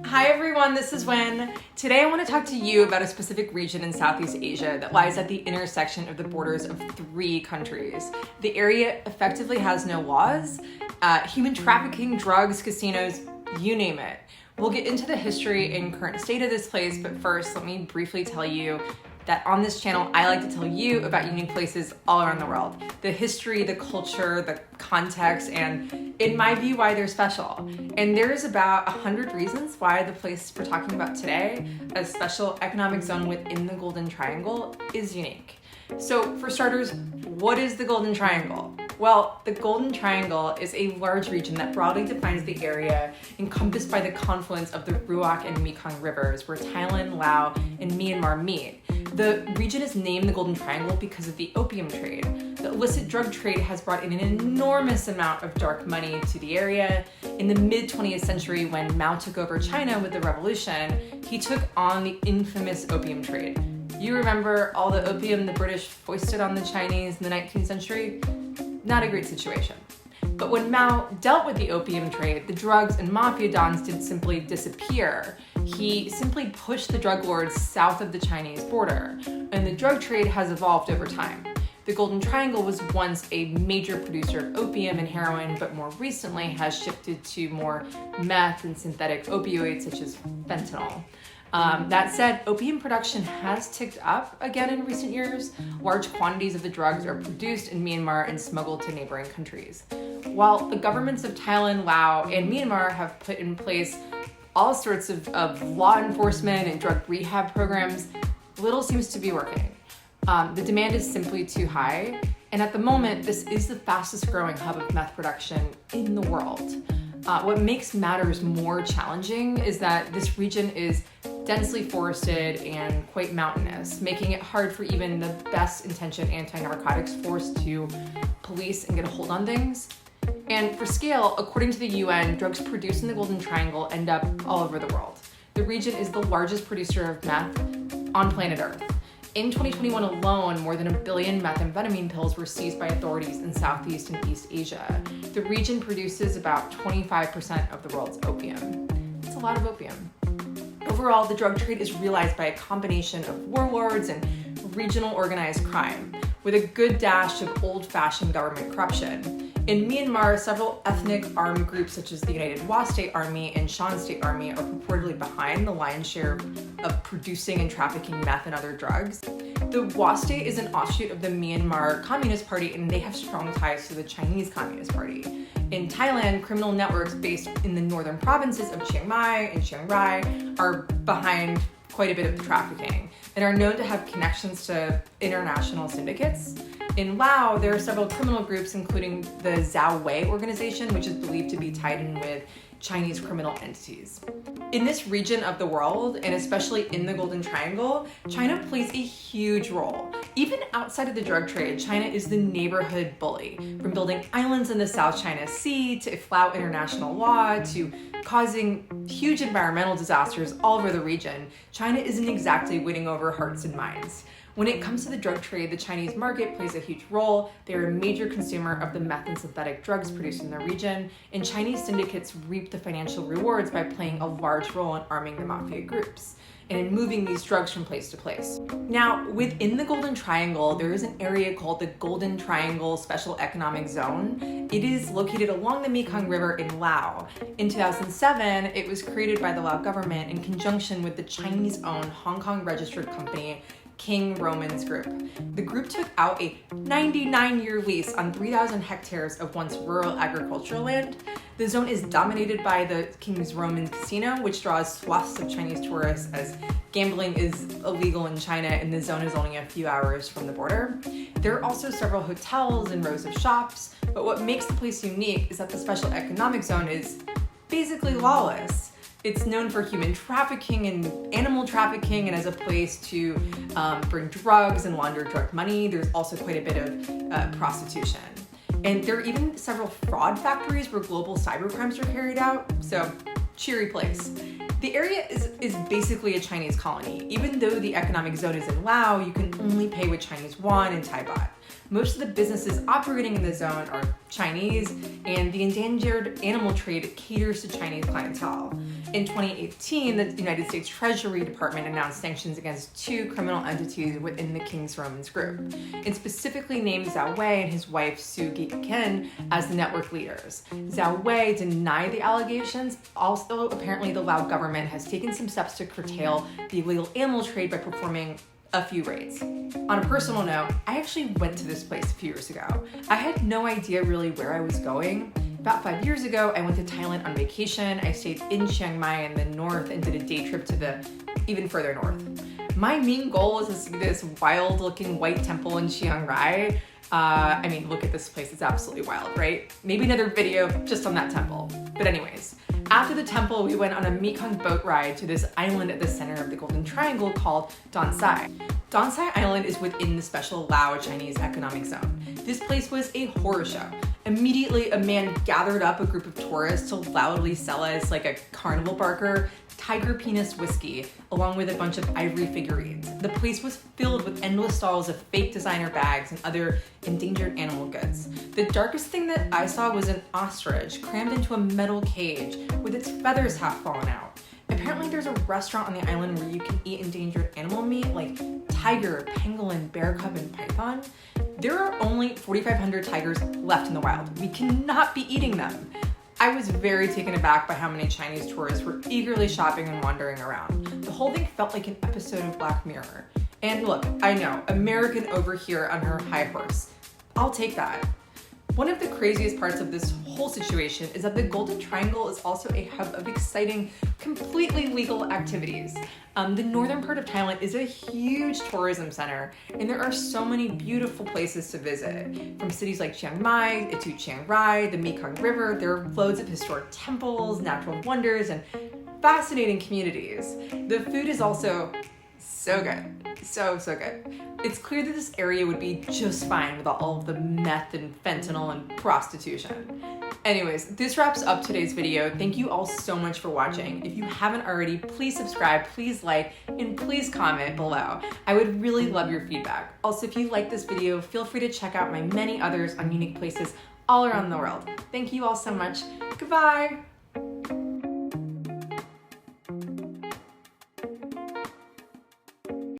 Hi everyone, this is Wen. Today I want to talk to you about a specific region in Southeast Asia that lies at the intersection of the borders of 3 countries. The area effectively has no laws, human trafficking, drugs, casinos, you name it. We'll get into the history and current state of this place, but first let me briefly tell you that on this channel, I like to tell you about unique places all around the world. The history, the culture, the context, and in my view, why they're special. And there's about 100 reasons why the place we're talking about today, a special economic zone within the Golden Triangle, is unique. So for starters, what is the Golden Triangle? Well, the Golden Triangle is a large region that broadly defines the area encompassed by the confluence of the Ruak and Mekong rivers, where Thailand, Laos, and Myanmar meet. The region is named the Golden Triangle because of the opium trade. The illicit drug trade has brought in an enormous amount of dark money to the area. In the mid-20th century, when Mao took over China with the revolution, he took on the infamous opium trade. You remember all the opium the British foisted on the Chinese in the 19th century? Not a great situation. But when Mao dealt with the opium trade, the drugs and mafia dons didn't simply disappear. He simply pushed the drug lords south of the Chinese border, and the drug trade has evolved over time. The Golden Triangle was once a major producer of opium and heroin, but more recently has shifted to more meth and synthetic opioids such as fentanyl. That said, opium production has ticked up again in recent years. Large quantities of the drugs are produced in Myanmar and smuggled to neighboring countries. While the governments of Thailand, Laos, and Myanmar have put in place all sorts of law enforcement and drug rehab programs, little seems to be working. The demand is simply too high, and at the moment, this is the fastest growing hub of meth production in the world. What makes matters more challenging is that this region is densely forested and quite mountainous, making it hard for even the best intentioned anti-narcotics force to police and get a hold on things. And for scale, according to the UN, drugs produced in the Golden Triangle end up all over the world. The region is the largest producer of meth on planet Earth. In 2021 alone, more than 1 billion methamphetamine pills were seized by authorities in Southeast and East Asia. The region produces about 25% of the world's opium. It's a lot of opium. Overall, the drug trade is realized by a combination of warlords and regional organized crime, with a good dash of old-fashioned government corruption. In Myanmar, several ethnic armed groups such as the United Wa State Army and Shan State Army are purportedly behind the lion's share of producing and trafficking meth and other drugs. The Wa State is an offshoot of the Myanmar Communist Party, and they have strong ties to the Chinese Communist Party. In Thailand, criminal networks based in the northern provinces of Chiang Mai and Chiang Rai are behind quite a bit of the trafficking and are known to have connections to international syndicates. In Laos, there are several criminal groups, including the Zhao Wei organization, which is believed to be tied in with Chinese criminal entities. In this region of the world, and especially in the Golden Triangle, China plays a huge role. Even outside of the drug trade, China is the neighborhood bully. From building islands in the South China Sea, to flout international law, to causing huge environmental disasters all over the region, China isn't exactly winning over hearts and minds. When it comes to the drug trade, the Chinese market plays a huge role. They are a major consumer of the meth and synthetic drugs produced in the region, and Chinese syndicates reap the financial rewards by playing a large role in arming the mafia groups and in moving these drugs from place to place. Now, within the Golden Triangle, there is an area called the Golden Triangle Special Economic Zone. It is located along the Mekong River in Laos. In 2007, it was created by the Lao government in conjunction with the Chinese-owned Hong Kong-registered company King Romans Group. The group took out a 99-year lease on 3,000 hectares of once rural agricultural land. The zone is dominated by the King's Roman Casino, which draws swaths of Chinese tourists as gambling is illegal in China and the zone is only a few hours from the border. There are also several hotels and rows of shops, but what makes the place unique is that the special economic zone is basically lawless. It's known for human trafficking and animal trafficking, and as a place to bring drugs and launder drug money. There's also quite a bit of prostitution. And there are even several fraud factories where global cyber crimes are carried out. So cheery place. The area is basically a Chinese colony. Even though the economic zone is in Laos, you can only pay with Chinese yuan and Thai baht. Most of the businesses operating in the zone are Chinese, and the endangered animal trade caters to Chinese clientele. In 2018, the United States Treasury Department announced sanctions against 2 criminal entities within the King's Romans group, and specifically named Zhao Wei and his wife Su Ken as the network leaders. Zhao Wei denied the allegations. Also, apparently the Lao government has taken some steps to curtail the illegal animal trade by performing a few raids. On a personal note, I actually went to this place a few years ago. I had no idea really where I was going. About 5 years ago, I went to Thailand on vacation. I stayed in Chiang Mai in the north and did a day trip to the even further north. My main goal was to see this wild looking white temple in Chiang Rai. I mean, look at this place, it's absolutely wild, right? Maybe another video just on that temple. But anyways, after the temple, we went on a Mekong boat ride to this island at the center of the Golden Triangle called Dansai. Dansai Island is within the special Lao Chinese economic zone. This place was a horror show. Immediately, a man gathered up a group of tourists to loudly sell us like a carnival barker tiger penis whiskey, along with a bunch of ivory figurines. The place was filled with endless stalls of fake designer bags and other endangered animal goods. The darkest thing that I saw was an ostrich crammed into a metal cage with its feathers half fallen out. Apparently there's a restaurant on the island where you can eat endangered animal meat like tiger, pangolin, bear cub, and python. There are only 4,500 tigers left in the wild. We cannot be eating them. I was very taken aback by how many Chinese tourists were eagerly shopping and wandering around. The whole thing felt like an episode of Black Mirror. And look, I know, American over here on her high horse. I'll take that. One of the craziest parts of this whole situation is that the Golden Triangle is also a hub of exciting, completely legal activities. The northern part of Thailand is a huge tourism center, and there are so many beautiful places to visit. From cities like Chiang Mai to Chiang Rai, the Mekong River, there are loads of historic temples, natural wonders, and fascinating communities. The food is also so good. So good. It's clear that this area would be just fine without all of the meth and fentanyl and prostitution. Anyways, this wraps up today's video. Thank you all so much for watching. If you haven't already, please subscribe, please like, and please comment below. I would really love your feedback. Also, if you like this video, feel free to check out my many others on unique places all around the world. Thank you all so much. Goodbye.